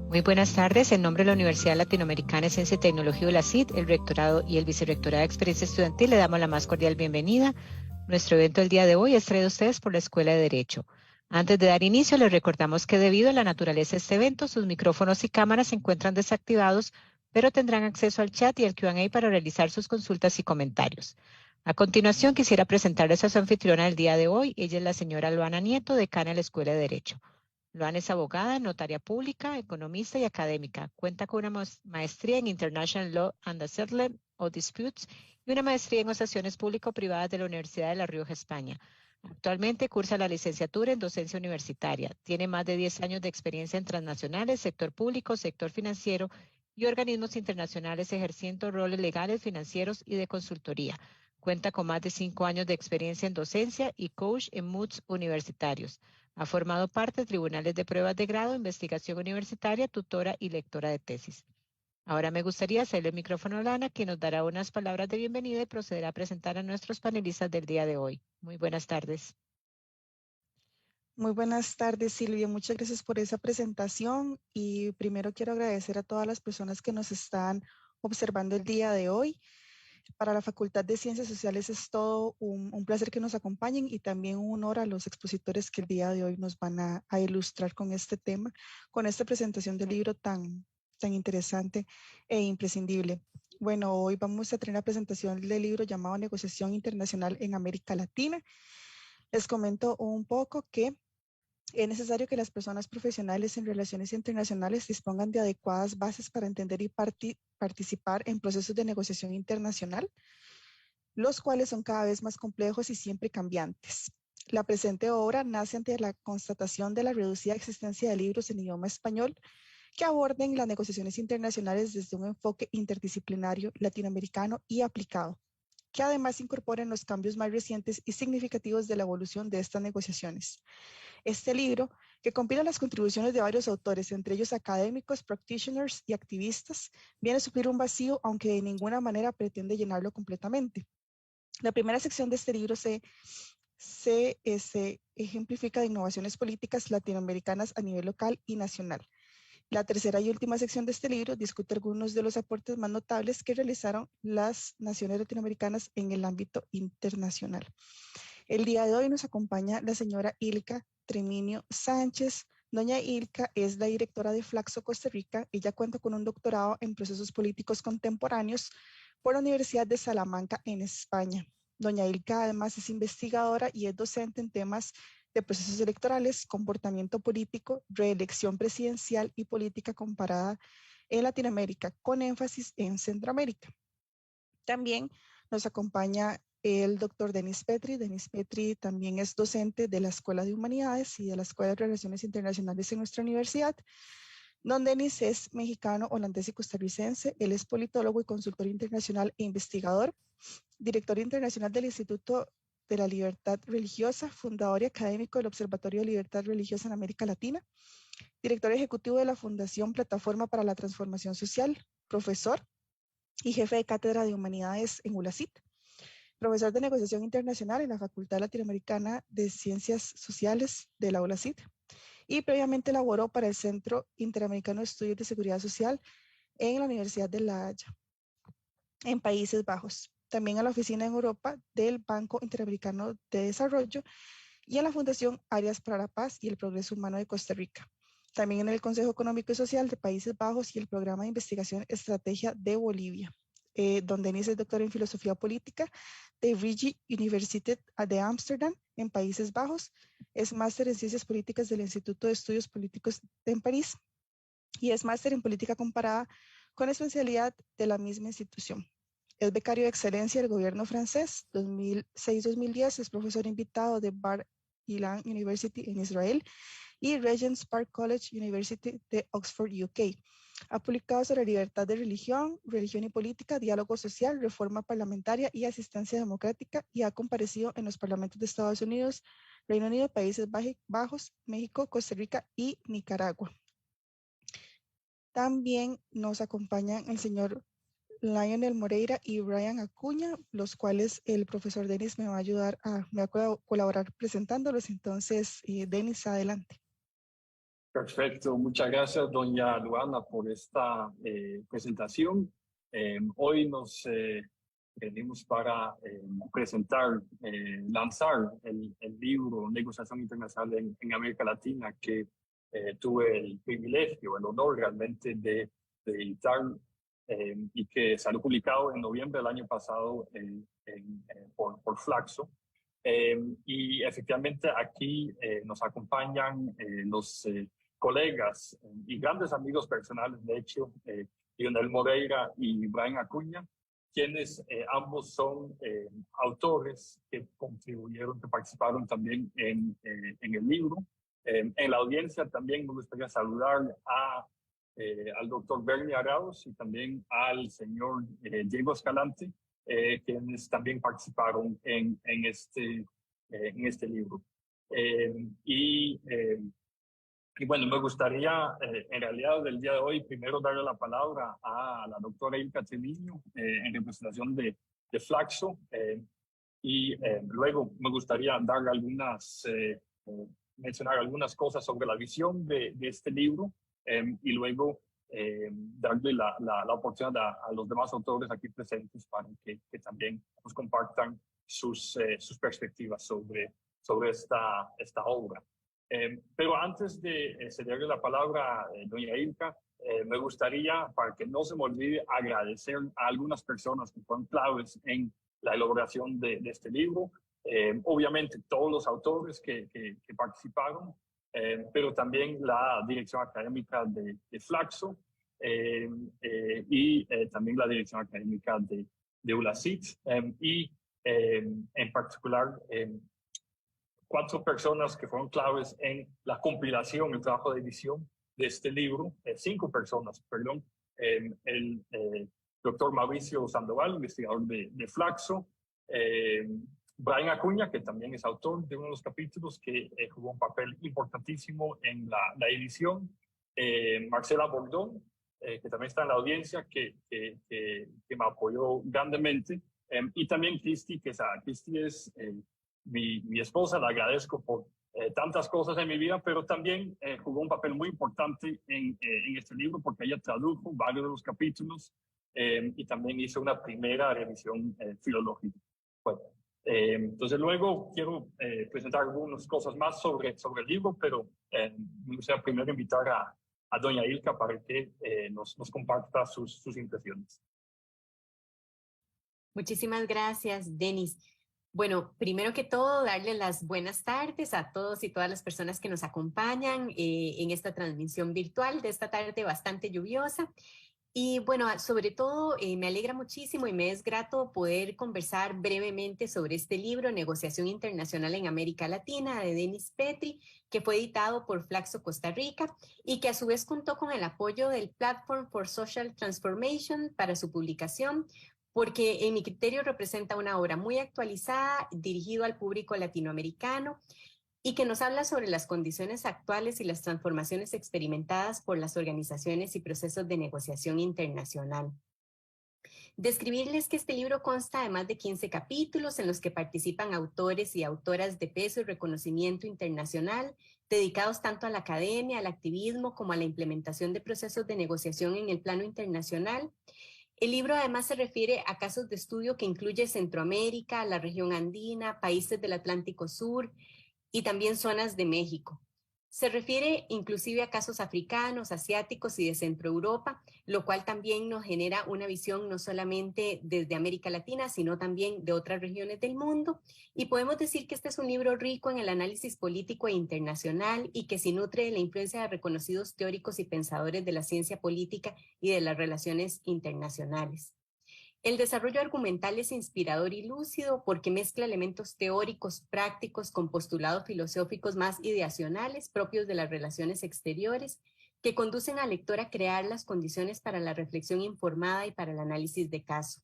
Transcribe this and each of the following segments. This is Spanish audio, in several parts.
Muy buenas tardes. En nombre de la Universidad Latinoamericana de Ciencia y Tecnología ULACIT, el Rectorado y el Vicerrectorado de Experiencia Estudiantil, le damos la más cordial bienvenida. Nuestro evento del día de hoy es traído a ustedes por la Escuela de Derecho. Antes de dar inicio, les recordamos que debido a la naturaleza de este evento, sus micrófonos y cámaras se encuentran desactivados, pero tendrán acceso al chat y al Q&A para realizar sus consultas y comentarios. A continuación, quisiera presentarles a su anfitriona del día de hoy. Ella es la señora Luana Nieto, decana de la Escuela de Derecho. Luana es abogada, notaria pública, economista y académica. Cuenta con una maestría en International Law and Settlement of Disputes y una maestría en negociaciones público-privadas de la Universidad de La Rioja, España. Actualmente cursa la licenciatura en docencia universitaria. Tiene más de 10 años de experiencia en transnacionales, sector público, sector financiero y organismos internacionales ejerciendo roles legales, financieros y de consultoría. Cuenta con más de 5 años de experiencia en docencia y coach en MOOCs universitarios. Ha formado parte de tribunales de pruebas de grado, investigación universitaria, tutora y lectora de tesis. Ahora me gustaría hacerle el micrófono a Lana, quien nos dará unas palabras de bienvenida y procederá a presentar a nuestros panelistas del día de hoy. Muy buenas tardes. Muy buenas tardes, Silvia. Muchas gracias por esa presentación y primero quiero agradecer a todas las personas que nos están observando el día de hoy. Para la Facultad de Ciencias Sociales es todo un placer que nos acompañen y también un honor a los expositores que el día de hoy nos van a ilustrar con este tema, con esta presentación del libro tan interesante e imprescindible. Bueno, hoy vamos a tener la presentación del libro llamado Negociación Internacional en América Latina. Les comento un poco que es necesario que las personas profesionales en relaciones internacionales dispongan de adecuadas bases para entender y participar en procesos de negociación internacional, los cuales son cada vez más complejos y siempre cambiantes. La presente obra nace ante la constatación de la reducida existencia de libros en idioma español que aborden las negociaciones internacionales desde un enfoque interdisciplinario, latinoamericano y aplicado, que además incorporen los cambios más recientes y significativos de la evolución de estas negociaciones. Este libro, que compila las contribuciones de varios autores, entre ellos académicos, practitioners y activistas, viene a suplir un vacío, aunque de ninguna manera pretende llenarlo completamente. La primera sección de este libro se ejemplifica de innovaciones políticas latinoamericanas a nivel local y nacional. La tercera y última sección de este libro discute algunos de los aportes más notables que realizaron las naciones latinoamericanas en el ámbito internacional. El día de hoy nos acompaña la señora Ilka Treminio Sánchez. Doña Ilka es la directora de Flaxo Costa Rica. Ella cuenta con un doctorado en procesos políticos contemporáneos por la Universidad de Salamanca en España. Doña Ilka además es investigadora y es docente en temas de procesos electorales, comportamiento político, reelección presidencial y política comparada en Latinoamérica, con énfasis en Centroamérica. También nos acompaña el doctor Denis Petri. Denis Petri también es docente de la Escuela de Humanidades y de la Escuela de Relaciones Internacionales en nuestra universidad. Don Denis es mexicano, holandés y costarricense. Él es politólogo y consultor internacional e investigador, director internacional del Instituto de la Libertad Religiosa, fundador y académico del Observatorio de Libertad Religiosa en América Latina, director ejecutivo de la Fundación Plataforma para la Transformación Social, profesor y jefe de cátedra de Humanidades en ULACIT, profesor de negociación internacional en la Facultad Latinoamericana de Ciencias Sociales de la ULACIT y previamente laboró para el Centro Interamericano de Estudios de Seguridad Social en la Universidad de La Haya, en Países Bajos. También a la oficina en Europa del Banco Interamericano de Desarrollo y a la Fundación Áreas para la Paz y el Progreso Humano de Costa Rica. También en el Consejo Económico y Social de Países Bajos y el Programa de Investigación Estrategia de Bolivia. Don Denis es doctor en Filosofía Política de Vrije Universiteit de Ámsterdam, en Países Bajos. Es máster en Ciencias Políticas del Instituto de Estudios Políticos en París y es máster en Política Comparada con especialidad de la misma institución. Es becario de excelencia del gobierno francés 2006-2010. Es profesor invitado de Bar Ilan University en Israel y Regent's Park College University de Oxford, UK. Ha publicado sobre libertad de religión, religión y política, diálogo social, reforma parlamentaria y asistencia democrática y ha comparecido en los parlamentos de Estados Unidos, Reino Unido, Países Bajos, México, Costa Rica y Nicaragua. También nos acompañan el señor Lionel Moreira y Brian Acuña, los cuales el profesor Denis me va a ayudar me va a colaborar presentándolos. Entonces, Denis, adelante. Perfecto, muchas gracias, doña Luana, por esta presentación. Hoy nos venimos para presentar, lanzar el libro Negociación Internacional en América Latina, que tuve el privilegio, el honor realmente de editar y que salió publicado en noviembre del año pasado por Flaxo. Y efectivamente aquí nos acompañan los colegas y grandes amigos personales, de hecho, Lionel Moreira y Brian Acuña, quienes ambos son autores que contribuyeron, que participaron también en el libro. En la audiencia también me gustaría saludar al doctor Bernie Arauz y también al señor Diego Escalante, quienes también participaron en este libro. Y bueno, me gustaría, en realidad, del día de hoy, primero darle la palabra a la doctora Ilka Trevino, en representación de Flaxo, y luego me gustaría darle mencionar algunas cosas sobre la visión de este libro, y luego darle la oportunidad a los demás autores aquí presentes para que también nos compartan sus perspectivas sobre esta obra. Pero antes de cederle la palabra a doña Ilka, me gustaría, para que no se me olvide, agradecer a algunas personas que fueron claves en la elaboración de este libro. Obviamente todos los autores que participaron, pero también la dirección académica de Flaxo y también la dirección académica de ULACIT, y en particular 4 personas que fueron claves en la compilación, el trabajo de edición de este libro, 5 personas, perdón, el doctor Mauricio Sandoval, investigador de Flaxo, Brian Acuña, que también es autor de uno de los capítulos, que jugó un papel importantísimo en la edición, Marcela Bordón, que también está en la audiencia, que me apoyó grandemente, y también Cristi, que Cristi es mi esposa. Le agradezco por tantas cosas en mi vida, pero también jugó un papel muy importante en este libro, porque ella tradujo varios de los capítulos y también hizo una primera revisión filológica. Bueno, entonces luego quiero presentar algunas cosas más sobre el libro, pero me gustaría primero invitar a doña Ilka para que nos comparta sus impresiones. Muchísimas gracias, Denis. Bueno, primero que todo, darle las buenas tardes a todos y todas las personas que nos acompañan en esta transmisión virtual de esta tarde bastante lluviosa. Y bueno, sobre todo me alegra muchísimo y me es grato poder conversar brevemente sobre este libro, Negociación Internacional en América Latina, de Denis Petri, que fue editado por Flaxo Costa Rica y que a su vez contó con el apoyo del Platform for Social Transformation para su publicación, porque en mi criterio representa una obra muy actualizada, dirigido al público latinoamericano y que nos habla sobre las condiciones actuales y las transformaciones experimentadas por las organizaciones y procesos de negociación internacional. Describirles que este libro consta de más de 15 capítulos en los que participan autores y autoras de peso y reconocimiento internacional, dedicados tanto a la academia, al activismo, como a la implementación de procesos de negociación en el plano internacional. El libro además se refiere a casos de estudio que incluye Centroamérica, la región andina, países del Atlántico Sur y también zonas de México. Se refiere inclusive a casos africanos, asiáticos y de Centroeuropa, lo cual también nos genera una visión no solamente desde América Latina, sino también de otras regiones del mundo. Y podemos decir que este es un libro rico en el análisis político e internacional y que se nutre de la influencia de reconocidos teóricos y pensadores de la ciencia política y de las relaciones internacionales. El desarrollo argumental es inspirador y lúcido porque mezcla elementos teóricos, prácticos, con postulados filosóficos más ideacionales propios de las relaciones exteriores que conducen al lector a crear las condiciones para la reflexión informada y para el análisis de caso.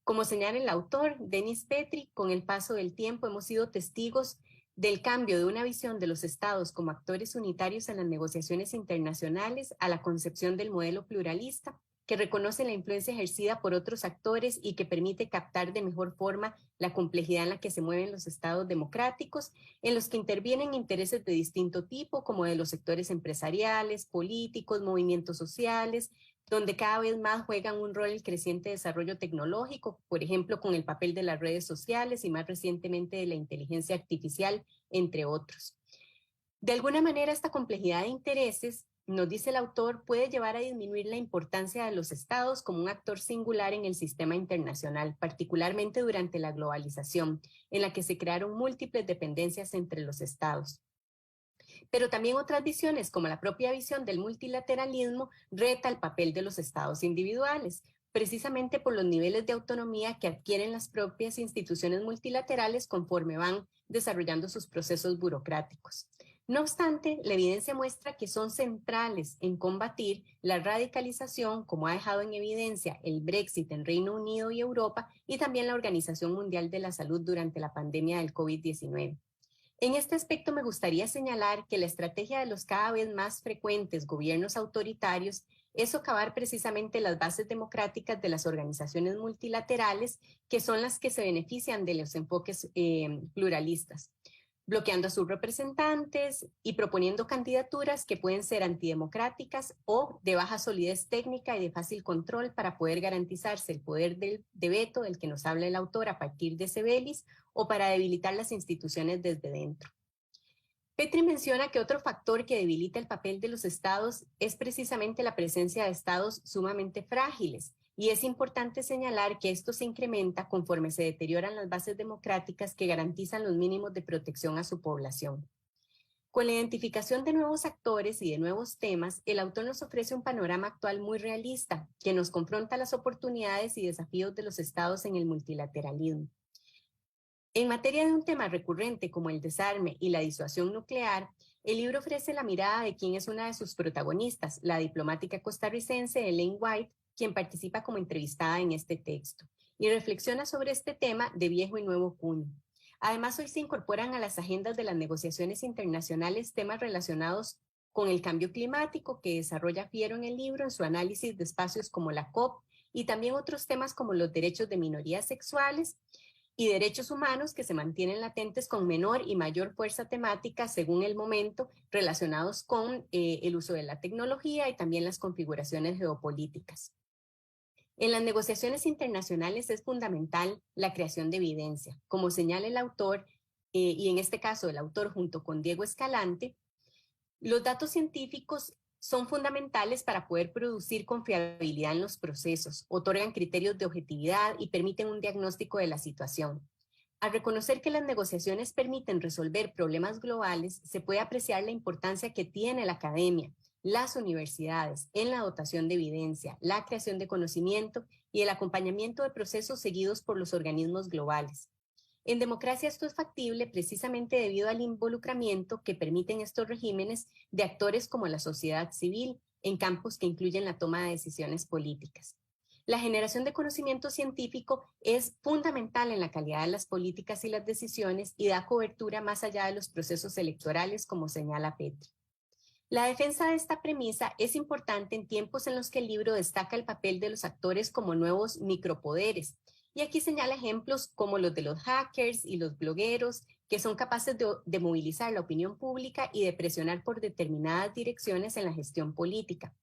Como señala el autor, Denis Petri, con el paso del tiempo hemos sido testigos del cambio de una visión de los estados como actores unitarios en las negociaciones internacionales a la concepción del modelo pluralista, que reconoce la influencia ejercida por otros actores y que permite captar de mejor forma la complejidad en la que se mueven los estados democráticos, en los que intervienen intereses de distinto tipo, como de los sectores empresariales, políticos, movimientos sociales, donde cada vez más juegan un rol el creciente desarrollo tecnológico, por ejemplo, con el papel de las redes sociales y más recientemente de la inteligencia artificial, entre otros. De alguna manera, esta complejidad de intereses, nos dice el autor, puede llevar a disminuir la importancia de los estados como un actor singular en el sistema internacional, particularmente durante la globalización, en la que se crearon múltiples dependencias entre los estados. Pero también otras visiones, como la propia visión del multilateralismo, reta el papel de los estados individuales, precisamente por los niveles de autonomía que adquieren las propias instituciones multilaterales conforme van desarrollando sus procesos burocráticos. No obstante, la evidencia muestra que son centrales en combatir la radicalización, como ha dejado en evidencia el Brexit en Reino Unido y Europa, y también la Organización Mundial de la Salud durante la pandemia del COVID-19. En este aspecto me gustaría señalar que la estrategia de los cada vez más frecuentes gobiernos autoritarios es socavar precisamente las bases democráticas de las organizaciones multilaterales, que son las que se benefician de los enfoques pluralistas, bloqueando a sus representantes y proponiendo candidaturas que pueden ser antidemocráticas o de baja solidez técnica y de fácil control para poder garantizarse el poder de veto del que nos habla el autor a partir de Sebelis o para debilitar las instituciones desde dentro. Petri menciona que otro factor que debilita el papel de los estados es precisamente la presencia de estados sumamente frágiles, y es importante señalar que esto se incrementa conforme se deterioran las bases democráticas que garantizan los mínimos de protección a su población. Con la identificación de nuevos actores y de nuevos temas, el autor nos ofrece un panorama actual muy realista que nos confronta las oportunidades y desafíos de los estados en el multilateralismo. En materia de un tema recurrente como el desarme y la disuasión nuclear, el libro ofrece la mirada de quien es una de sus protagonistas, la diplomática costarricense Elaine White, quien participa como entrevistada en este texto, y reflexiona sobre este tema de viejo y nuevo cuño. Además, hoy se incorporan a las agendas de las negociaciones internacionales temas relacionados con el cambio climático que desarrolla Fiero en el libro en su análisis de espacios como la COP, y también otros temas como los derechos de minorías sexuales y derechos humanos que se mantienen latentes con menor y mayor fuerza temática según el momento, relacionados con el uso de la tecnología y también las configuraciones geopolíticas. En las negociaciones internacionales es fundamental la creación de evidencia. Como señala el autor, y en este caso el autor junto con Diego Escalante, los datos científicos son fundamentales para poder producir confiabilidad en los procesos, otorgan criterios de objetividad y permiten un diagnóstico de la situación. Al reconocer que las negociaciones permiten resolver problemas globales, se puede apreciar la importancia que tiene la academia, las universidades en la dotación de evidencia, la creación de conocimiento y el acompañamiento de procesos seguidos por los organismos globales. En democracia esto es factible precisamente debido al involucramiento que permiten estos regímenes de actores como la sociedad civil en campos que incluyen la toma de decisiones políticas. La generación de conocimiento científico es fundamental en la calidad de las políticas y las decisiones y da cobertura más allá de los procesos electorales, como señala Petri. La defensa de esta premisa es importante en tiempos en los que el libro destaca el papel de los actores como nuevos micropoderes, y aquí señala ejemplos como los de los hackers y los blogueros, que son capaces de movilizar la opinión pública y de presionar por determinadas direcciones en la gestión política,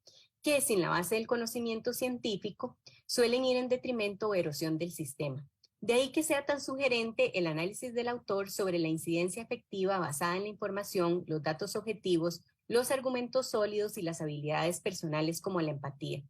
que sin la base del conocimiento científico suelen ir en detrimento o erosión del sistema. De ahí que sea tan sugerente el análisis del autor sobre la incidencia efectiva basada en la información, los datos objetivos, los argumentos sólidos y las habilidades personales como la empatía.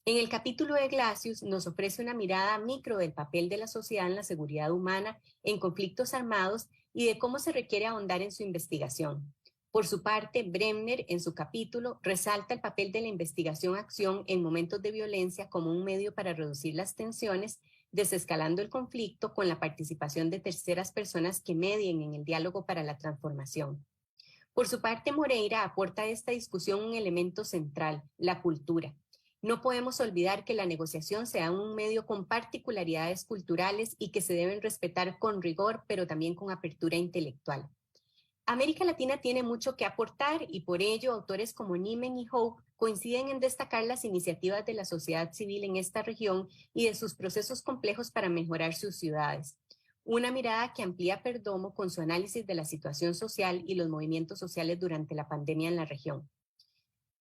En el capítulo de Glacius nos ofrece una mirada micro del papel de la sociedad en la seguridad humana en conflictos armados y de cómo se requiere ahondar en su investigación. Por su parte, Bremner, en su capítulo, resalta el papel de la investigación-acción en momentos de violencia como un medio para reducir las tensiones, desescalando el conflicto con la participación de terceras personas que medien en el diálogo para la transformación. Por su parte, Moreira aporta a esta discusión un elemento central, la cultura. No podemos olvidar que la negociación se da en un medio con particularidades culturales y que se deben respetar con rigor, pero también con apertura intelectual. América Latina tiene mucho que aportar y por ello autores como Nieman y Hope coinciden en destacar las iniciativas de la sociedad civil en esta región y de sus procesos complejos para mejorar sus ciudades. Una mirada que amplía Perdomo con su análisis de la situación social y los movimientos sociales durante la pandemia en la región.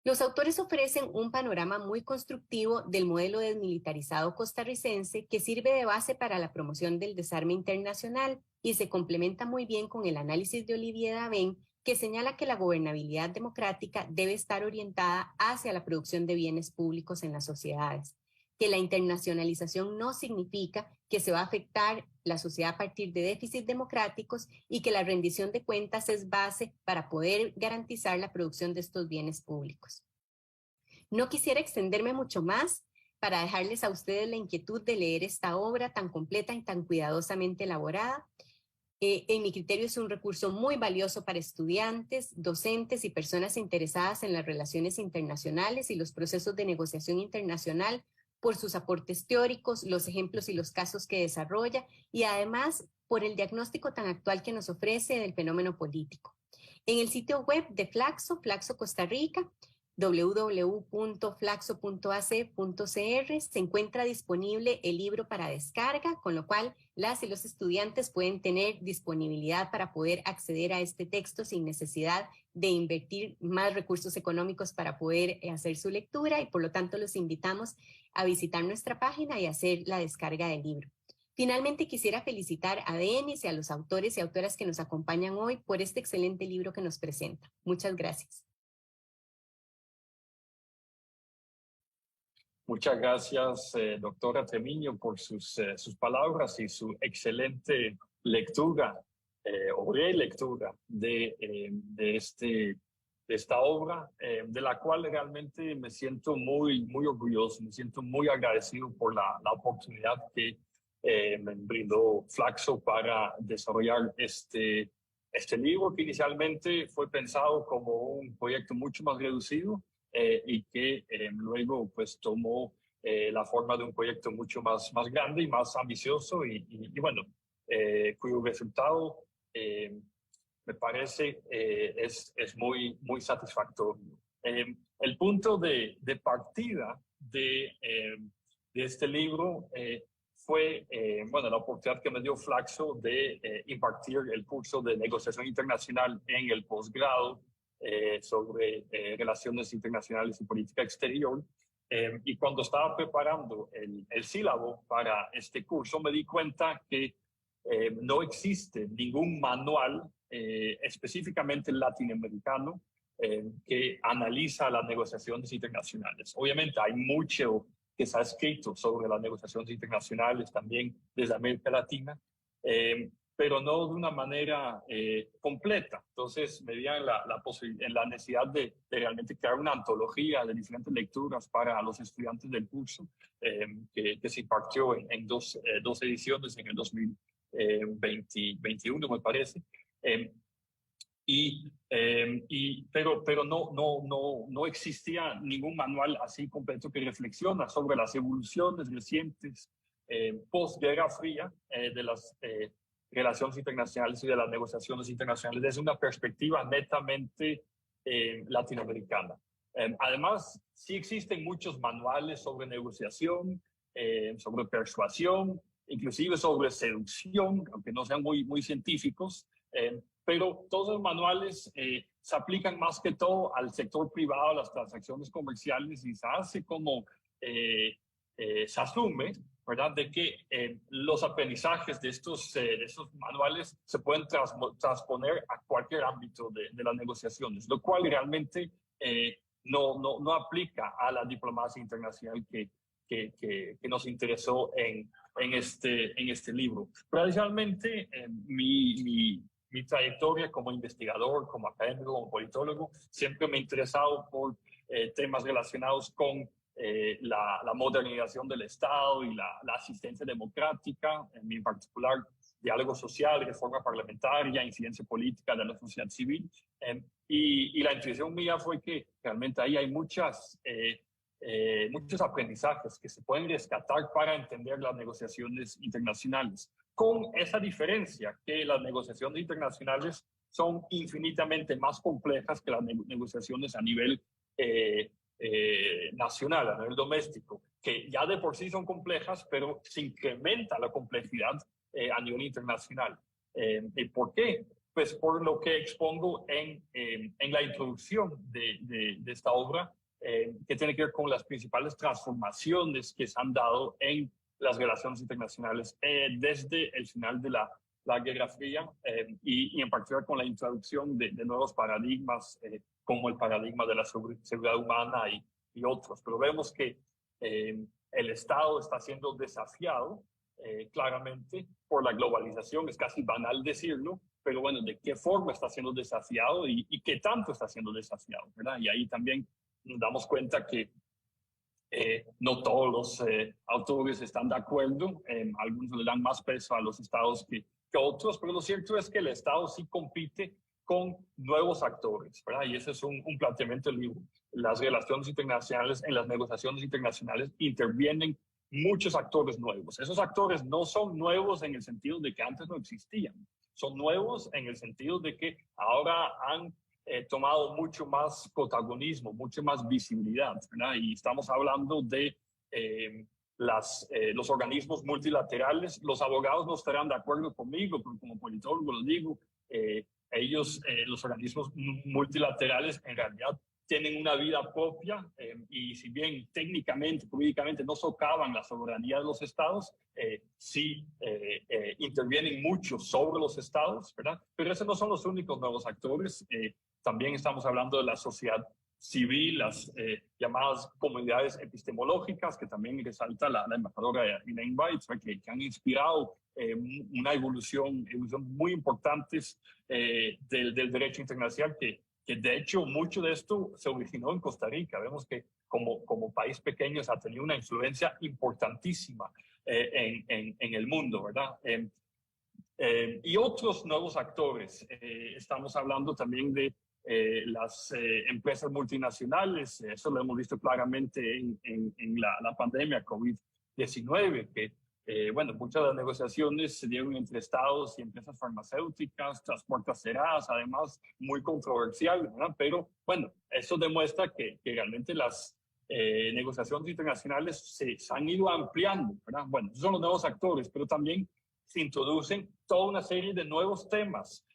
Los autores ofrecen un panorama muy constructivo del modelo desmilitarizado costarricense que sirve de base para la promoción del desarme internacional y se complementa muy bien con el análisis de Olivier Daven, que señala que la gobernabilidad democrática debe estar orientada hacia la producción de bienes públicos en las sociedades, que la internacionalización no significa que se va a afectar la sociedad a partir de déficits democráticos y que la rendición de cuentas es base para poder garantizar la producción de estos bienes públicos. No quisiera extenderme mucho más para dejarles a ustedes la inquietud de leer esta obra tan completa y tan cuidadosamente elaborada. En mi criterio es un recurso muy valioso para estudiantes, docentes y personas interesadas en las relaciones internacionales y los procesos de negociación internacional, por sus aportes teóricos, los ejemplos y los casos que desarrolla y además por el diagnóstico tan actual que nos ofrece del fenómeno político. En el sitio web de Flaxo, Flaxo Costa Rica, www.flaxo.ac.cr, se encuentra disponible el libro para descarga, con lo cual las y los estudiantes pueden tener disponibilidad para poder acceder a este texto sin necesidad de invertir más recursos económicos para poder hacer su lectura y por lo tanto los invitamos a visitar nuestra página y hacer la descarga del libro. Finalmente quisiera felicitar a Denis y a los autores y autoras que nos acompañan hoy por este excelente libro que nos presenta. Muchas gracias. Muchas gracias, doctora Tremiño, por sus palabras y su excelente lectura o relectura de esta obra, de la cual realmente me siento muy orgulloso, me siento muy agradecido por la oportunidad que me brindó Flaxo para desarrollar este libro, que inicialmente fue pensado como un proyecto mucho más reducido, y que luego pues tomó la forma de un proyecto mucho más grande y más ambicioso y bueno, cuyo resultado me parece es muy satisfactorio. El punto de partida de este libro fue bueno, la oportunidad que me dio Flaxo de impartir el curso de negociación internacional en el posgrado sobre relaciones internacionales y política exterior. Y cuando estaba preparando el sílabo para este curso, me di cuenta que no existe ningún manual específicamente latinoamericano que analiza las negociaciones internacionales. Obviamente hay mucho que se ha escrito sobre las negociaciones internacionales también desde América Latina, pero no de una manera completa. Entonces me veían la necesidad de realmente crear una antología de diferentes lecturas para los estudiantes del curso, que se impartió en dos ediciones en el 2021, me parece. Pero no existía ningún manual así completo que reflexiona sobre las evoluciones recientes post-Guerra Fría de las relaciones internacionales y de las negociaciones internacionales desde una perspectiva netamente latinoamericana. Además, sí existen muchos manuales sobre negociación, sobre persuasión, inclusive sobre seducción, aunque no sean muy científicos, pero todos los manuales se aplican más que todo al sector privado, a las transacciones comerciales, y se hace como se asume, ¿verdad?, de que los aprendizajes de estos manuales se pueden transponer a cualquier ámbito de las negociaciones, lo cual realmente no aplica a la diplomacia internacional que nos interesó en este libro. Pero adicionalmente, mi trayectoria como investigador, como académico, como politólogo, siempre me he interesado por temas relacionados con la modernización del Estado y la asistencia democrática, en particular diálogo social, reforma parlamentaria, incidencia política de la sociedad civil. Y la intuición mía fue que realmente ahí hay muchos aprendizajes que se pueden rescatar para entender las negociaciones internacionales, con esa diferencia que las negociaciones internacionales son infinitamente más complejas que las negociaciones a nivel nacional, a nivel doméstico, que ya de por sí son complejas, pero se incrementa la complejidad a nivel internacional. ¿Y por qué? Pues por lo que expongo en la introducción de esta obra, que tiene que ver con las principales transformaciones que se han dado en las relaciones internacionales desde el final de la Guerra Fría y en particular con la introducción de nuevos paradigmas como el paradigma de la seguridad humana y otros. Pero vemos que el Estado está siendo desafiado claramente por la globalización, es casi banal decirlo, pero bueno, ¿de qué forma está siendo desafiado y qué tanto está siendo desafiado, ¿verdad? Y ahí también nos damos cuenta que no todos los autores están de acuerdo, algunos le dan más peso a los estados que otros, pero lo cierto es que el Estado sí compite con nuevos actores, ¿verdad? Y ese es un planteamiento del libro. Las relaciones internacionales, en las negociaciones internacionales intervienen muchos actores nuevos. Esos actores no son nuevos en el sentido de que antes no existían, son nuevos en el sentido de que ahora han tomado mucho más protagonismo, mucho más visibilidad, ¿verdad? Y estamos hablando de los organismos multilaterales. Los abogados no estarán de acuerdo conmigo, pero como politólogo lo digo, los organismos multilaterales en realidad tienen una vida propia y si bien técnicamente, jurídicamente no socavan la soberanía de los estados, sí intervienen mucho sobre los estados, ¿verdad? Pero esos no son los únicos nuevos actores. También estamos hablando de la sociedad civil, las llamadas comunidades epistemológicas, que también resalta la embajadora Elaine White, que han inspirado una evolución muy importante del derecho internacional, que de hecho mucho de esto se originó en Costa Rica. Vemos que como país pequeño se ha tenido una influencia importantísima en el mundo, ¿verdad? Y otros nuevos actores. Estamos hablando también de las empresas multinacionales. Eso lo hemos visto claramente en la pandemia COVID-19, que bueno, muchas de las negociaciones se dieron entre estados y empresas farmacéuticas, transportadoras, además muy controversial, ¿verdad? Pero bueno, eso demuestra que realmente las negociaciones internacionales se han ido ampliando, ¿verdad? Bueno, esos son los nuevos actores, pero también se introducen toda una serie de nuevos temas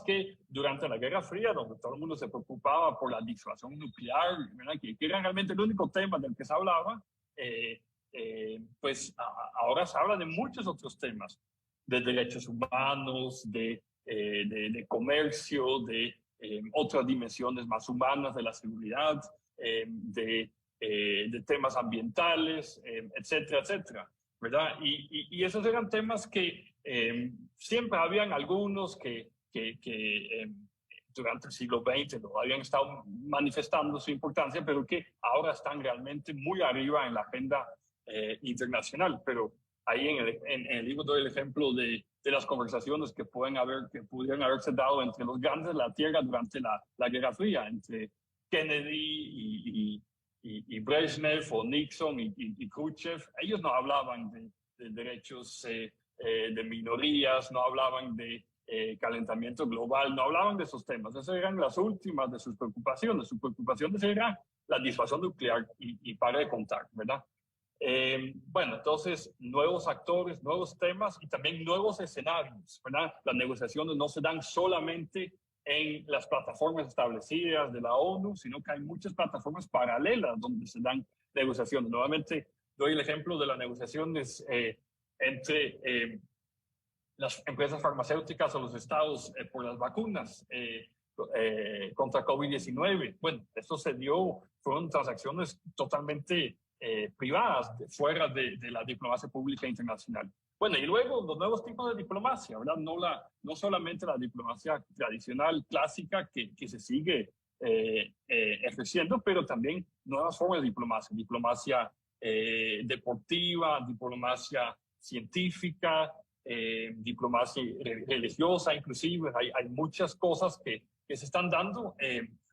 que durante la Guerra Fría, donde todo el mundo se preocupaba por la disuasión nuclear, ¿verdad? Que era realmente el único tema del que se hablaba, pues ahora se habla de muchos otros temas, de derechos humanos, de comercio, de otras dimensiones más humanas de la seguridad, de temas ambientales, etcétera, etcétera, ¿verdad? Y esos eran temas que siempre habían algunos que durante el siglo XX no habían estado manifestando su importancia, pero que ahora están realmente muy arriba en la agenda internacional. Pero ahí en el libro doy el ejemplo de las conversaciones que pudieran haberse dado entre los grandes de la Tierra durante la Guerra Fría, entre Kennedy y Brezhnev o Nixon y Khrushchev. Ellos no hablaban de derechos de minorías, no hablaban de calentamiento global, no hablaban de esos temas. Esas eran las últimas de sus preocupaciones. Sus preocupaciones eran la disuasión nuclear y para de contar, ¿verdad? Bueno, entonces, nuevos actores, nuevos temas y también nuevos escenarios, ¿verdad? Las negociaciones no se dan solamente en las plataformas establecidas de la ONU, sino que hay muchas plataformas paralelas donde se dan negociaciones. Nuevamente, doy el ejemplo de las negociaciones entre las empresas farmacéuticas o los estados por las vacunas contra COVID-19. Bueno, esto fueron transacciones totalmente privadas, fuera de la diplomacia pública internacional. Bueno, y luego los nuevos tipos de diplomacia, ¿verdad? No solamente la diplomacia tradicional, clásica, que se sigue ejerciendo, pero también nuevas formas de diplomacia deportiva, diplomacia científica, diplomacia religiosa, inclusive. Hay muchas cosas que se están dando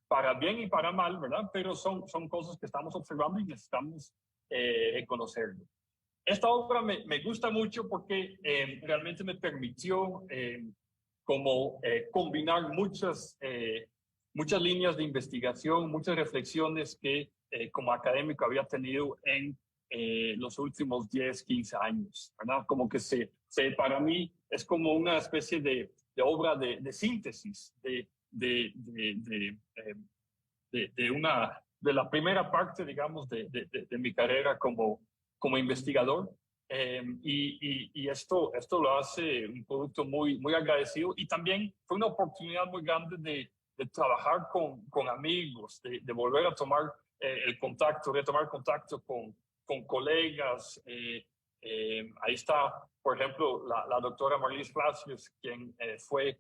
para bien y para mal, ¿verdad? Pero son cosas que estamos observando y necesitamos conocerlo. Esta obra me gusta mucho porque realmente me permitió combinar muchas muchas líneas de investigación, muchas reflexiones que como académico había tenido en los últimos 10, 15 años, ¿verdad? Como que para mí es como una especie de obra de síntesis de la primera parte, digamos, de mi carrera como investigador. Y esto lo hace un producto muy agradecido, y también fue una oportunidad muy grande de trabajar con amigos, de volver a tomar el contacto, retomar contacto con colegas. Ahí está, por ejemplo, la doctora Marlis Palacios, quien fue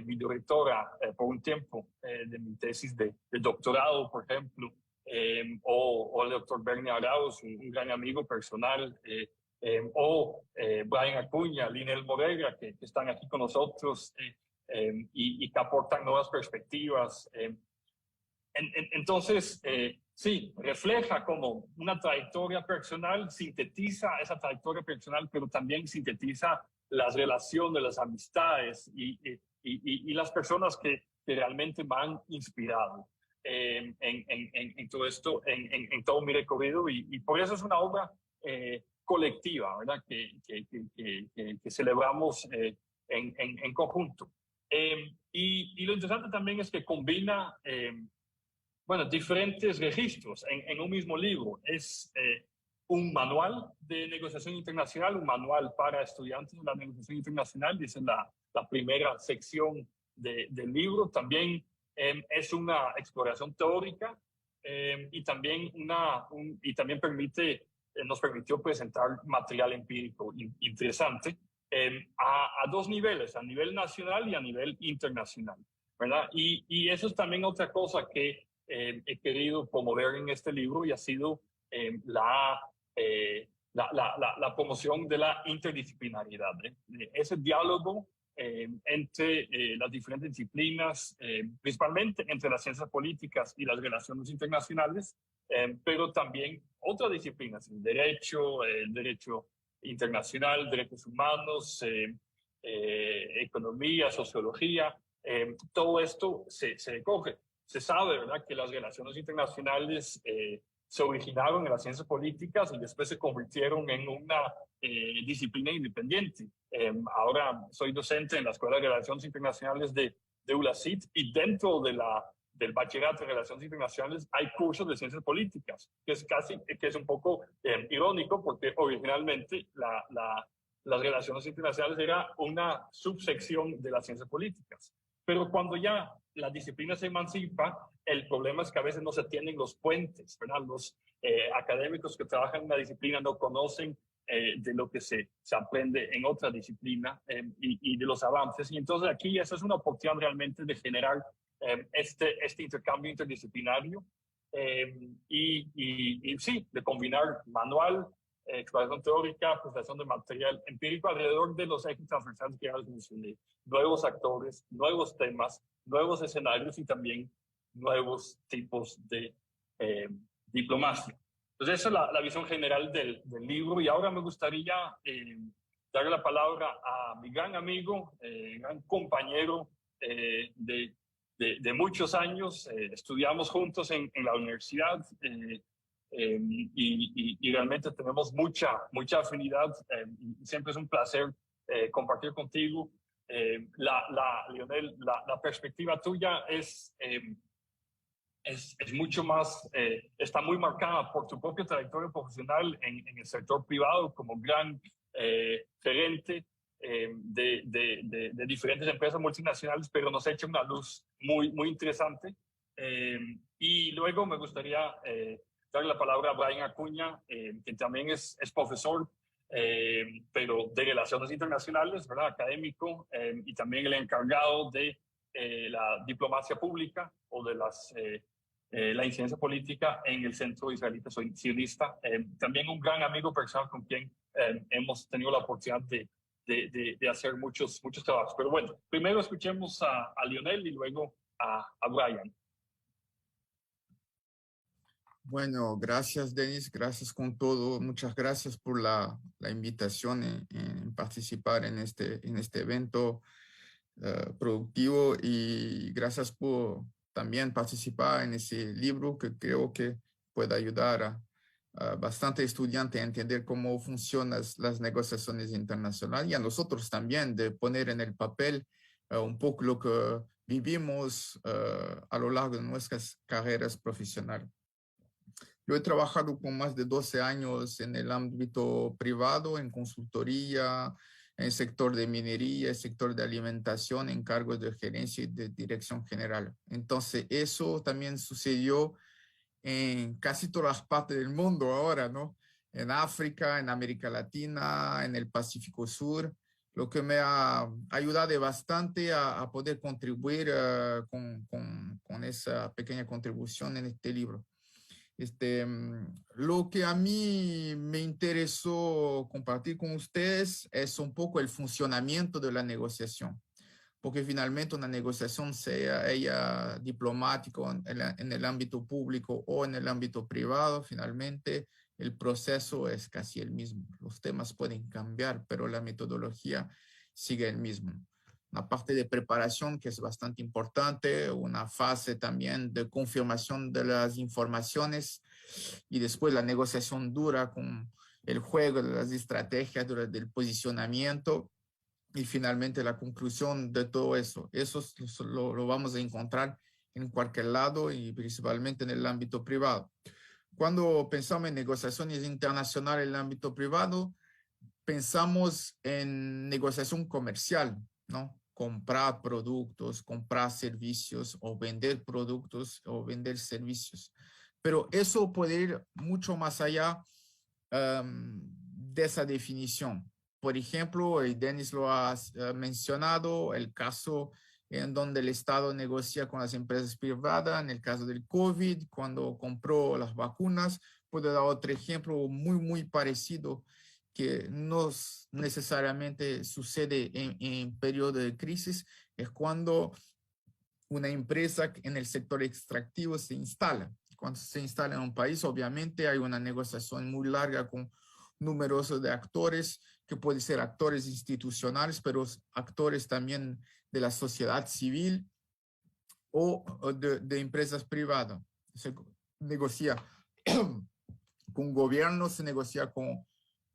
mi directora por un tiempo de mi tesis de doctorado, por ejemplo, o el doctor Bernie Arauz, un gran amigo personal, o Brian Acuña, Linel Moreira, que están aquí con nosotros y que aportan nuevas perspectivas. Entonces, sí, refleja como una trayectoria personal, sintetiza esa trayectoria personal, pero también sintetiza las relaciones, las amistades y las personas que realmente me han inspirado en todo esto, en todo mi recorrido, y por eso es una obra colectiva, ¿verdad? Que celebramos en conjunto. Y lo interesante también es que combina diferentes registros en un mismo libro. Es un manual de negociación internacional, un manual para estudiantes de la negociación internacional, esa es la primera sección del libro. También es una exploración teórica y también nos permitió presentar material empírico interesante a dos niveles, a nivel nacional y a nivel internacional, ¿verdad? Y eso es también otra cosa que he querido promover en este libro, y ha sido la promoción de la interdisciplinariedad, ese diálogo entre las diferentes disciplinas, principalmente entre las ciencias políticas y las relaciones internacionales, pero también otras disciplinas, el derecho internacional, derechos humanos, economía, sociología. Todo esto se recoge. Se sabe, ¿verdad?, que las relaciones internacionales se originaron en las ciencias políticas y después se convirtieron en una disciplina independiente. Ahora soy docente en la Escuela de Relaciones Internacionales de ULACIT, y dentro del bachillerato en Relaciones Internacionales hay cursos de ciencias políticas, que es un poco irónico, porque originalmente las relaciones internacionales era una subsección de las ciencias políticas. Pero cuando ya la disciplina se emancipa, el problema es que a veces no se tienen los puentes, ¿verdad? Los académicos que trabajan en una disciplina no conocen de lo que se aprende en otra disciplina y de los avances. Y entonces aquí esa es una oportunidad realmente de generar este intercambio interdisciplinario y sí, de combinar manual, exploración teórica, presentación de material empírico alrededor de los ejes transversales que ya les mencioné. Nuevos actores, nuevos temas, nuevos escenarios y también nuevos tipos de diplomacia. Entonces esa es la visión general del libro, y ahora me gustaría darle la palabra a mi gran amigo, gran compañero de muchos años. Estudiamos juntos en la universidad y realmente tenemos mucha afinidad. Siempre es un placer compartir contigo. Lionel, la perspectiva tuya es mucho más, está muy marcada por tu propia trayectoria profesional en el sector privado como gran gerente de diferentes empresas multinacionales, pero nos echa una luz muy interesante. Y luego me gustaría darle la palabra a Brian Acuña, que también es profesor, pero de Relaciones Internacionales, ¿verdad?, académico, y también el encargado de la diplomacia pública o de la incidencia política en el Centro Israelita Sionista. También un gran amigo personal con quien hemos tenido la oportunidad de hacer muchos trabajos. Pero bueno, primero escuchemos a Lionel y luego a Brian. Bueno, gracias, Denis, gracias con todo. Muchas gracias por la invitación en participar en este evento productivo, y gracias por también participar en ese libro que creo que puede ayudar a bastante estudiante a entender cómo funcionan las negociaciones internacionales y a nosotros también de poner en el papel un poco lo que vivimos a lo largo de nuestras carreras profesionales. Yo he trabajado con más de 12 años en el ámbito privado, en consultoría, en el sector de minería, el sector de alimentación, en cargos de gerencia y de dirección general. Entonces, eso también sucedió en casi todas las partes del mundo ahora, ¿no? En África, en América Latina, en el Pacífico Sur, lo que me ha ayudado bastante a poder contribuir con esa pequeña contribución en este libro. Lo que a mí me interesó compartir con ustedes es un poco el funcionamiento de la negociación, porque finalmente una negociación, sea ella diplomática en el ámbito público o en el ámbito privado, finalmente el proceso es casi el mismo. Los temas pueden cambiar, pero la metodología sigue el mismo. Una parte de preparación que es bastante importante, una fase también de confirmación de las informaciones y después la negociación dura con el juego de las estrategias, del posicionamiento y finalmente la conclusión de todo eso. Eso lo vamos a encontrar en cualquier lado y principalmente en el ámbito privado. Cuando pensamos en negociaciones internacionales en el ámbito privado, pensamos en negociación comercial, ¿no? Comprar productos, comprar servicios o vender productos o vender servicios. Pero eso puede ir mucho más allá de esa definición. Por ejemplo, y Denis lo ha mencionado, el caso en donde el Estado negocia con las empresas privadas, en el caso del COVID, cuando compró las vacunas. Puedo dar otro ejemplo muy parecido que no necesariamente sucede en periodo de crisis, es cuando una empresa en el sector extractivo se instala. Cuando se instala en un país, obviamente hay una negociación muy larga con numerosos de actores, que pueden ser actores institucionales, pero actores también de la sociedad civil o de empresas privadas. Se negocia con gobiernos, se negocia con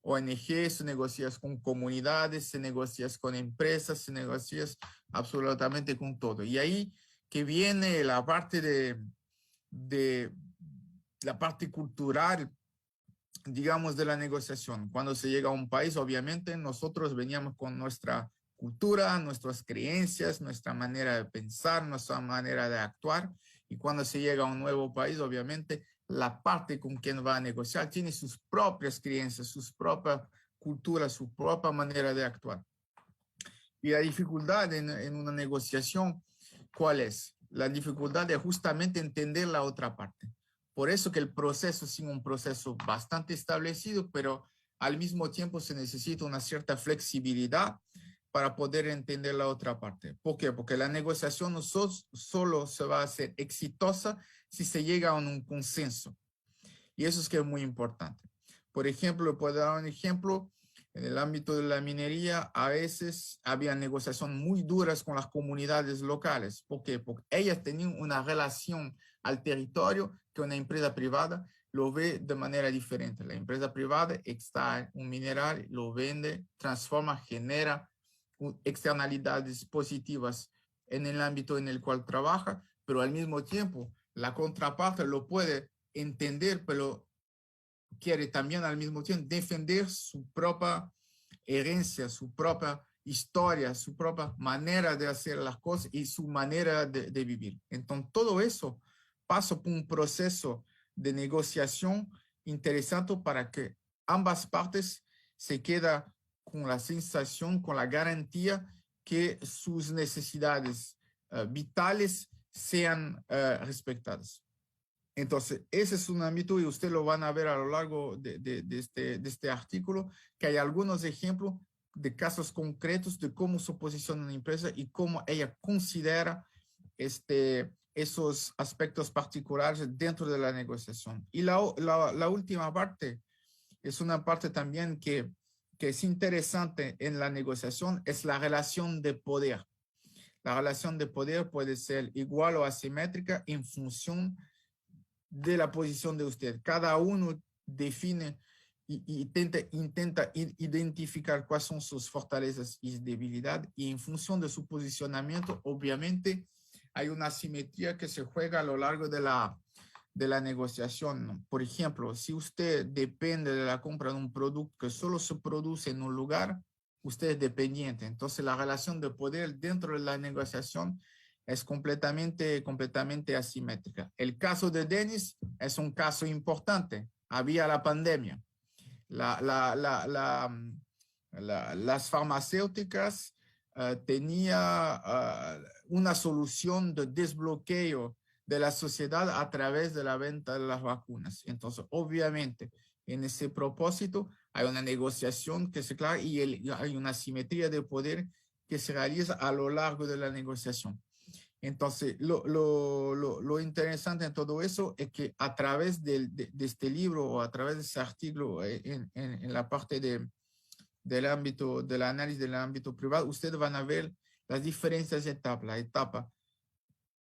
ONG, se negocia con comunidades, se negocia con empresas, se negocia absolutamente con todo. Y ahí que viene la parte de la parte cultural, digamos, de la negociación. Cuando se llega a un país, obviamente nosotros veníamos con nuestra cultura, nuestras creencias, nuestra manera de pensar, nuestra manera de actuar. Y cuando se llega a un nuevo país, obviamente la parte con quien va a negociar tiene sus propias creencias, sus propias culturas, su propia manera de actuar. Y la dificultad en una negociación, ¿cuál es? La dificultad de justamente entender la otra parte. Por eso que el proceso es un proceso bastante establecido, pero al mismo tiempo se necesita una cierta flexibilidad para poder entender la otra parte. ¿Por qué? Porque la negociación no solo se va a hacer exitosa si se llega a un consenso. Y eso es que es muy importante. Por ejemplo, puedo dar un ejemplo. En el ámbito de la minería, a veces había negociaciones muy duras con las comunidades locales. ¿Por qué? Porque ellas tenían una relación al territorio que una empresa privada lo ve de manera diferente. La empresa privada extrae un mineral, lo vende, transforma, genera externalidades positivas en el ámbito en el cual trabaja, pero al mismo tiempo la contraparte lo puede entender, pero quiere también al mismo tiempo defender su propia herencia, su propia historia, su propia manera de hacer las cosas y su manera de vivir. Entonces, todo eso pasa por un proceso de negociación interesante para que ambas partes se queden con la sensación, con la garantía que sus necesidades vitales sean respetadas. Entonces, ese es un ámbito y usted lo van a ver a lo largo de este artículo, que hay algunos ejemplos de casos concretos de cómo se posiciona una empresa y cómo ella considera esos aspectos particulares dentro de la negociación. Y la última parte es una parte también que es interesante en la negociación, es la relación de poder. La relación de poder puede ser igual o asimétrica en función de la posición de usted. Cada uno define y intenta identificar cuáles son sus fortalezas y debilidades, y en función de su posicionamiento, obviamente, hay una asimetría que se juega a lo largo de la negociación, ¿no? Por ejemplo, si usted depende de la compra de un producto que solo se produce en un lugar, usted es dependiente. Entonces, la relación de poder dentro de la negociación es completamente asimétrica. El caso de Denis es un caso importante. Había la pandemia. Las farmacéuticas tenían una solución de desbloqueo de la sociedad a través de la venta de las vacunas. Entonces, obviamente, en ese propósito hay una negociación que se clara y hay una simetría de poder que se realiza a lo largo de la negociación. Entonces, lo interesante en todo eso es que a través de este libro o a través de ese artículo en la parte del ámbito, del análisis del ámbito privado, ustedes van a ver las diferentes etapas, la etapa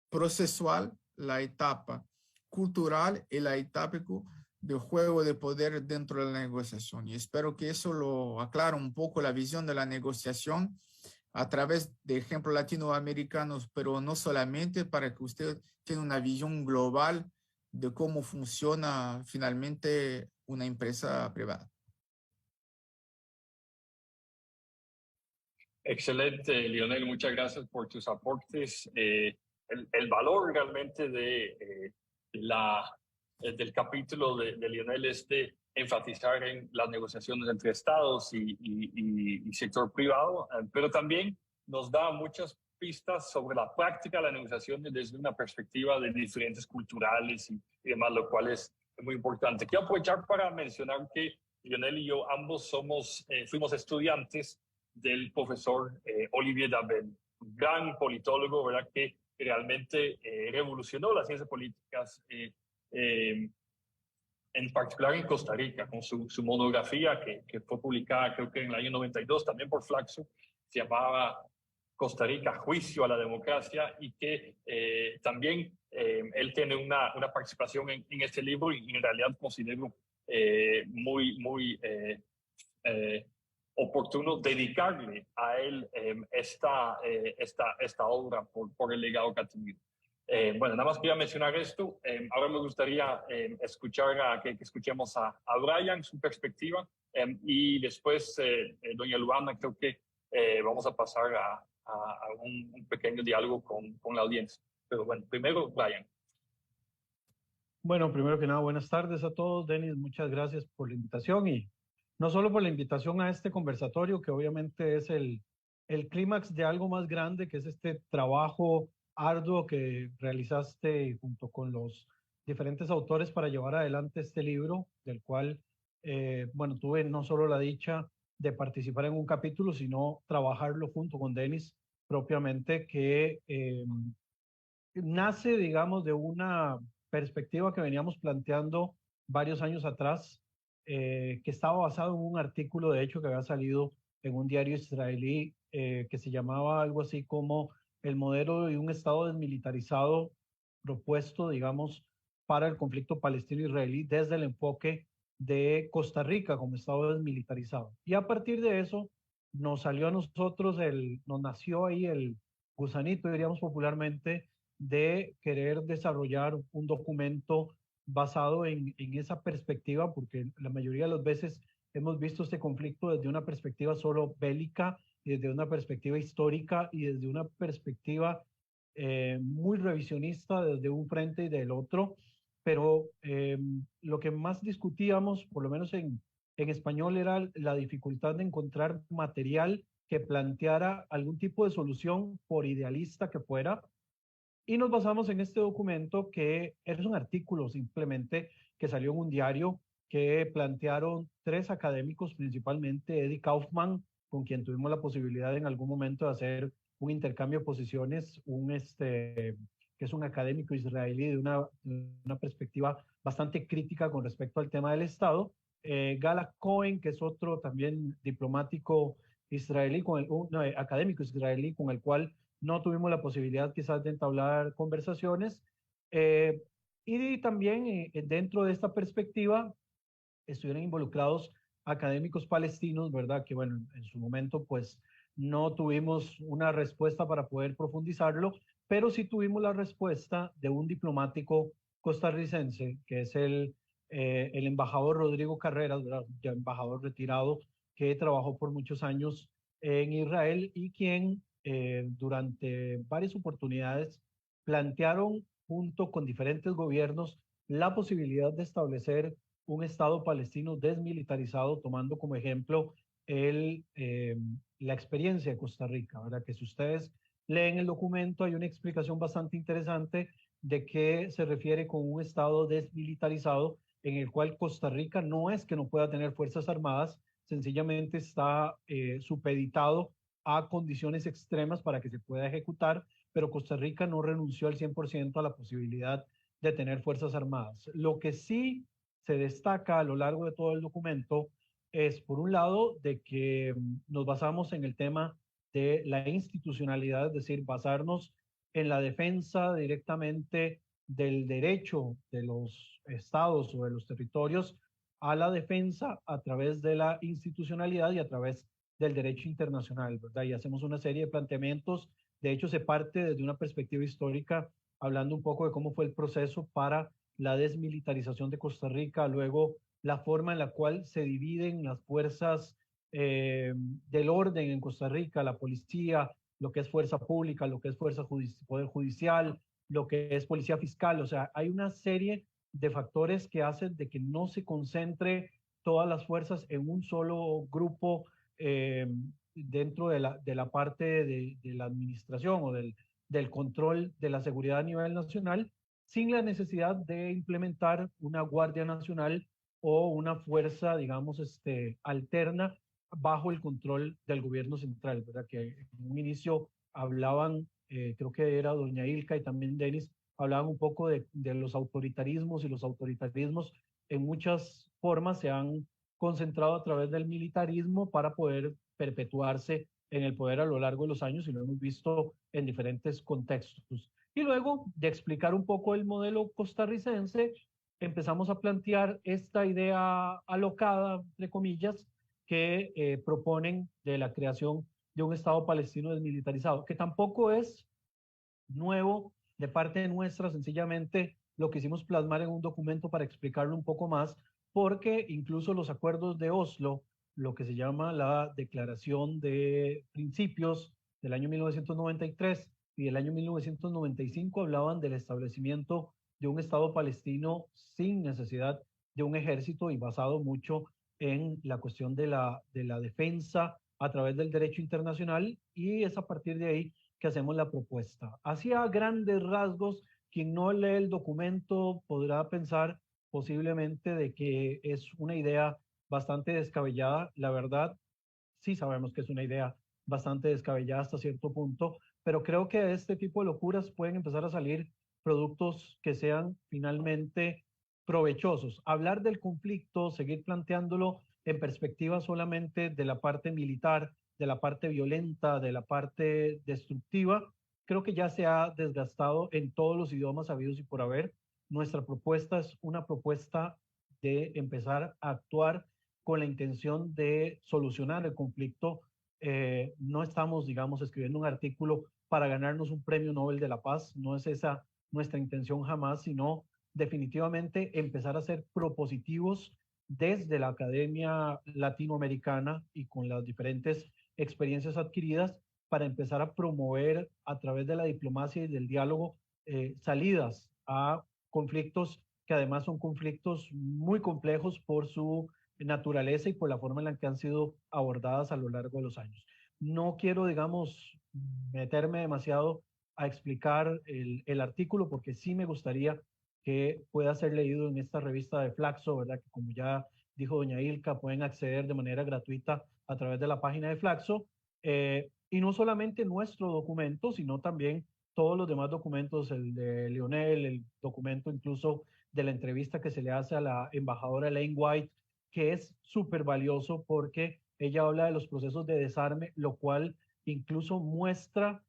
procesual, la etapa cultural y la etapa de juego de poder dentro de la negociación. Y espero que eso lo aclare un poco la visión de la negociación a través de ejemplos latinoamericanos, pero no solamente, para que usted tenga una visión global de cómo funciona finalmente una empresa privada. Excelente, Lionel, muchas gracias por tus aportes. El valor realmente del capítulo de Lionel es de enfatizar en las negociaciones entre estados y sector privado, pero también nos da muchas pistas sobre la práctica de la negociación desde una perspectiva de diferentes culturales y demás, lo cual es muy importante. Quiero aprovechar para mencionar que Lionel y yo ambos fuimos estudiantes del profesor Olivier Dabel, un gran politólogo, ¿verdad?, que realmente revolucionó las ciencias políticas, en particular en Costa Rica, con su monografía que fue publicada creo que en el año 92, también por Flaxo, se llamaba Costa Rica, Juicio a la Democracia, y que también él tiene una participación en este libro, y en realidad considero muy oportuno dedicarle a él esta obra por el legado que ha tenido. Bueno, nada más quería mencionar esto. Ahora me gustaría escuchar que escuchemos a Brian, su perspectiva, y después, doña Luana, creo que vamos a pasar a un pequeño diálogo con la audiencia. Pero bueno, primero, Brian. Bueno, primero que nada, buenas tardes a todos. Denis, muchas gracias por la invitación, y no solo por la invitación a este conversatorio, que obviamente es el clímax de algo más grande, que es este trabajo arduo que realizaste junto con los diferentes autores para llevar adelante este libro, del cual, bueno, tuve no solo la dicha de participar en un capítulo, sino trabajarlo junto con Denis propiamente, que nace, digamos, de una perspectiva que veníamos planteando varios años atrás, que estaba basado en un artículo, de hecho, que había salido en un diario israelí, que se llamaba algo así como el modelo de un Estado desmilitarizado propuesto, digamos, para el conflicto palestino-israelí desde el enfoque de Costa Rica como Estado desmilitarizado. Y a partir de eso nos salió a nosotros, nos nació ahí el gusanito, diríamos popularmente, de querer desarrollar un documento basado en esa perspectiva, porque la mayoría de las veces hemos visto este conflicto desde una perspectiva solo bélica, desde una perspectiva histórica y desde una perspectiva muy revisionista desde un frente y del otro, pero lo que más discutíamos, por lo menos en español, era la dificultad de encontrar material que planteara algún tipo de solución, por idealista que fuera, y nos basamos en este documento, que es un artículo simplemente que salió en un diario, que plantearon 3 académicos, principalmente Eddie Kaufman, con quien tuvimos la posibilidad en algún momento de hacer un intercambio de posiciones, que es un académico israelí de una perspectiva bastante crítica con respecto al tema del Estado, Gala Cohen, que es otro también diplomático israelí, académico israelí, con el cual no tuvimos la posibilidad quizás de entablar conversaciones. Y también dentro de esta perspectiva estuvieron involucrados académicos palestinos, ¿verdad? Que bueno, en su momento pues no tuvimos una respuesta para poder profundizarlo, pero sí tuvimos la respuesta de un diplomático costarricense, que es el embajador Rodrigo Carreras, ¿verdad? Ya embajador retirado, que trabajó por muchos años en Israel y quien durante varias oportunidades plantearon junto con diferentes gobiernos la posibilidad de establecer un Estado palestino desmilitarizado, tomando como ejemplo la experiencia de Costa Rica, ¿verdad? Que si ustedes leen el documento hay una explicación bastante interesante de qué se refiere con un Estado desmilitarizado, en el cual Costa Rica no es que no pueda tener fuerzas armadas, sencillamente está supeditado a condiciones extremas para que se pueda ejecutar, pero Costa Rica no renunció al 100% a la posibilidad de tener fuerzas armadas. Lo que sí se destaca a lo largo de todo el documento es, por un lado, de que nos basamos en el tema de la institucionalidad, es decir, basarnos en la defensa directamente del derecho de los estados o de los territorios a la defensa a través de la institucionalidad y a través del derecho internacional, ¿verdad? Y hacemos una serie de planteamientos. De hecho, se parte desde una perspectiva histórica, hablando un poco de cómo fue el proceso para la desmilitarización de Costa Rica, luego la forma en la cual se dividen las fuerzas del orden en Costa Rica, la policía, lo que es fuerza pública, lo que es poder judicial, lo que es policía fiscal. O sea, hay una serie de factores que hacen de que no se concentre todas las fuerzas en un solo grupo dentro de la parte de la administración o del control de la seguridad a nivel nacional, sin la necesidad de implementar una Guardia Nacional o una fuerza, digamos, alterna bajo el control del gobierno central, ¿verdad? Que en un inicio hablaban, creo que era doña Ilka y también Denis, hablaban un poco de los autoritarismos, y los autoritarismos en muchas formas se han concentrado a través del militarismo para poder perpetuarse en el poder a lo largo de los años, y lo hemos visto en diferentes contextos. Y luego de explicar un poco el modelo costarricense, empezamos a plantear esta idea alocada, entre comillas, que proponen de la creación de un Estado palestino desmilitarizado, que tampoco es nuevo de parte nuestra, sencillamente lo quisimos plasmar en un documento para explicarlo un poco más, porque incluso los acuerdos de Oslo, lo que se llama la Declaración de Principios del año 1993 y del año 1995, hablaban del establecimiento de un Estado palestino sin necesidad de un ejército y basado mucho en la cuestión de la defensa a través del derecho internacional, y es a partir de ahí que hacemos la propuesta. Hacia grandes rasgos, quien no lee el documento podrá pensar posiblemente de que es una idea bastante descabellada. La verdad, sí sabemos que es una idea bastante descabellada hasta cierto punto, pero creo que de este tipo de locuras pueden empezar a salir productos que sean finalmente provechosos. Hablar del conflicto, seguir planteándolo en perspectiva solamente de la parte militar, de la parte violenta, de la parte destructiva, creo que ya se ha desgastado en todos los idiomas habidos y por haber. Nuestra propuesta es una propuesta de empezar a actuar con la intención de solucionar el conflicto. No estamos, digamos, escribiendo un artículo para ganarnos un premio Nobel de la Paz, no es esa nuestra intención jamás, sino definitivamente empezar a ser propositivos desde la academia latinoamericana y con las diferentes experiencias adquiridas para empezar a promover a través de la diplomacia y del diálogo salidas a conflictos que además son conflictos muy complejos por su naturaleza y por la forma en la que han sido abordadas a lo largo de los años. No quiero, digamos, meterme demasiado a explicar el artículo, porque sí me gustaría que pueda ser leído en esta revista de Flaxo, ¿verdad? Que como ya dijo doña Ilka, pueden acceder de manera gratuita a través de la página de Flaxo. Y no solamente nuestro documento, sino también todos los demás documentos, el de Lionel, el documento incluso de la entrevista que se le hace a la embajadora Elaine White, que es súper valioso porque ella habla de los procesos de desarme, lo cual incluso muestra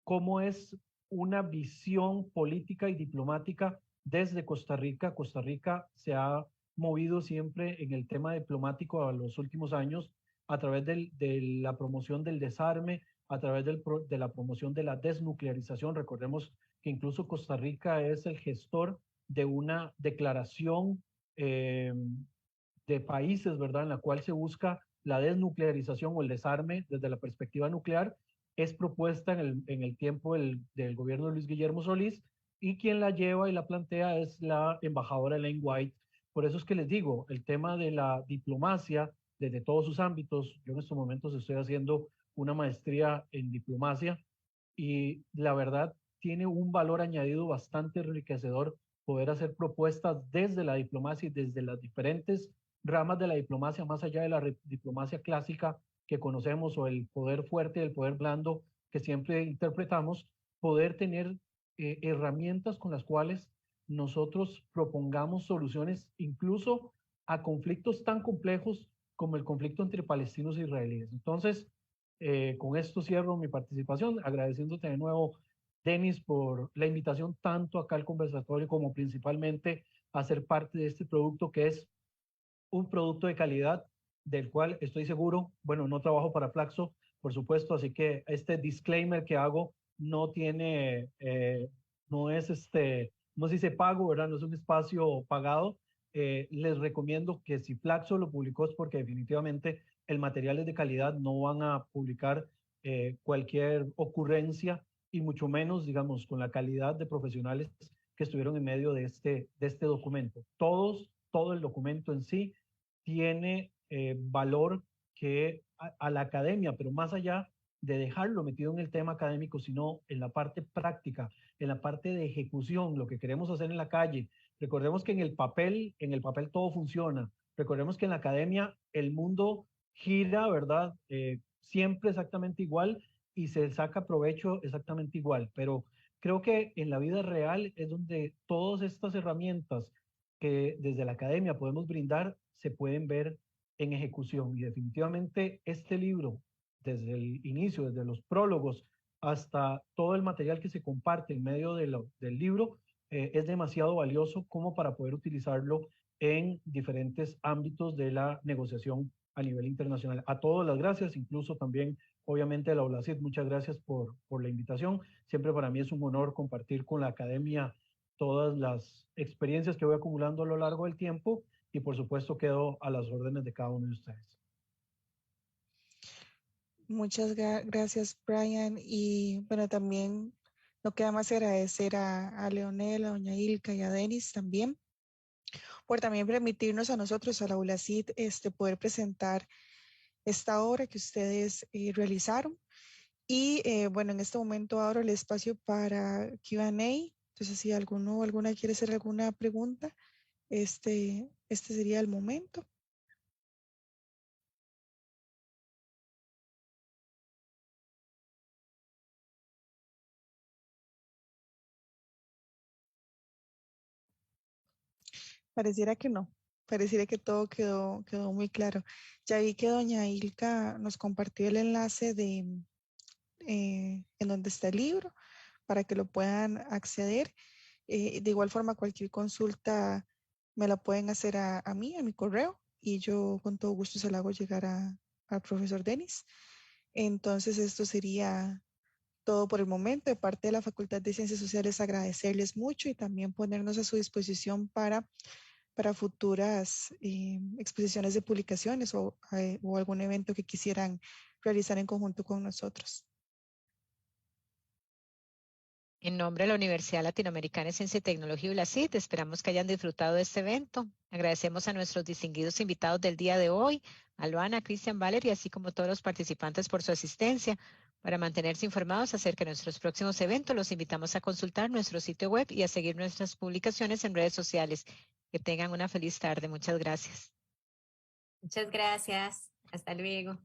cómo es una visión política y diplomática desde Costa Rica. Costa Rica se ha movido siempre en el tema diplomático a los últimos años a través de la promoción del desarme, a través de la promoción de la desnuclearización. Recordemos que incluso Costa Rica es el gestor de una declaración de países, ¿verdad?, en la cual se busca la desnuclearización o el desarme desde la perspectiva nuclear. Es propuesta en el tiempo del gobierno de Luis Guillermo Solís, y quien la lleva y la plantea es la embajadora Elaine White. Por eso es que les digo, el tema de la diplomacia desde todos sus ámbitos. Yo en estos momentos estoy haciendo una maestría en diplomacia y la verdad tiene un valor añadido bastante enriquecedor poder hacer propuestas desde la diplomacia y desde las diferentes ramas de la diplomacia, más allá de la diplomacia clásica que conocemos o el poder fuerte y el poder blando que siempre interpretamos, poder tener herramientas con las cuales nosotros propongamos soluciones incluso a conflictos tan complejos como el conflicto entre palestinos e israelíes. Entonces, con esto cierro mi participación, agradeciéndote de nuevo, Denis, por la invitación tanto acá al conversatorio como principalmente a ser parte de este producto que es un producto de calidad del cual estoy seguro, bueno, no trabajo para Flaxo, por supuesto, así que este disclaimer que hago no tiene, no es no se dice pago, ¿verdad? No es un espacio pagado. Les recomiendo que si Flaxo lo publicó es porque definitivamente el material es de calidad, no van a publicar cualquier ocurrencia y mucho menos, digamos, con la calidad de profesionales que estuvieron en medio de este documento. Todo el documento en sí tiene valor que a la academia, pero más allá de dejarlo metido en el tema académico, sino en la parte práctica, en la parte de ejecución, lo que queremos hacer en la calle. Recordemos que en el papel todo funciona. Recordemos que en la academia el mundo gira, ¿verdad? Siempre exactamente igual y se saca provecho exactamente igual, pero creo que en la vida real es donde todas estas herramientas que desde la academia podemos brindar se pueden ver en ejecución. Y definitivamente este libro, desde el inicio, desde los prólogos hasta todo el material que se comparte en medio del libro, es demasiado valioso como para poder utilizarlo en diferentes ámbitos de la negociación a nivel internacional. A todos las gracias, incluso también, obviamente, a la OLACID, muchas gracias por la invitación. Siempre para mí es un honor compartir con la academia todas las experiencias que voy acumulando a lo largo del tiempo y por supuesto quedo a las órdenes de cada uno de ustedes. Muchas gracias, Brian. Y bueno, también no queda más agradecer a Leonel, a doña Ilka y a Denis también por también permitirnos a nosotros, a la ULACID, poder presentar esta obra que ustedes realizaron. Y bueno, en este momento abro el espacio para Q&A. Entonces, si alguno o alguna quiere hacer alguna pregunta, este sería el momento. Pareciera que no. Pareciera que todo quedó muy claro. Ya vi que doña Ilka nos compartió el enlace en donde está el libro para que lo puedan acceder. De igual forma, cualquier consulta me la pueden hacer a mí, a mi correo, y yo con todo gusto se la hago llegar al profesor Denis. Entonces, esto sería todo por el momento. De parte de la Facultad de Ciencias Sociales, agradecerles mucho y también ponernos a su disposición para futuras exposiciones de publicaciones o algún evento que quisieran realizar en conjunto con nosotros. En nombre de la Universidad Latinoamericana de Ciencia y Tecnología ULACID, esperamos que hayan disfrutado de este evento. Agradecemos a nuestros distinguidos invitados del día de hoy, a Luana, Cristian, Valerie, así como a todos los participantes por su asistencia. Para mantenerse informados acerca de nuestros próximos eventos, los invitamos a consultar nuestro sitio web y a seguir nuestras publicaciones en redes sociales. Que tengan una feliz tarde. Muchas gracias. Muchas gracias. Hasta luego.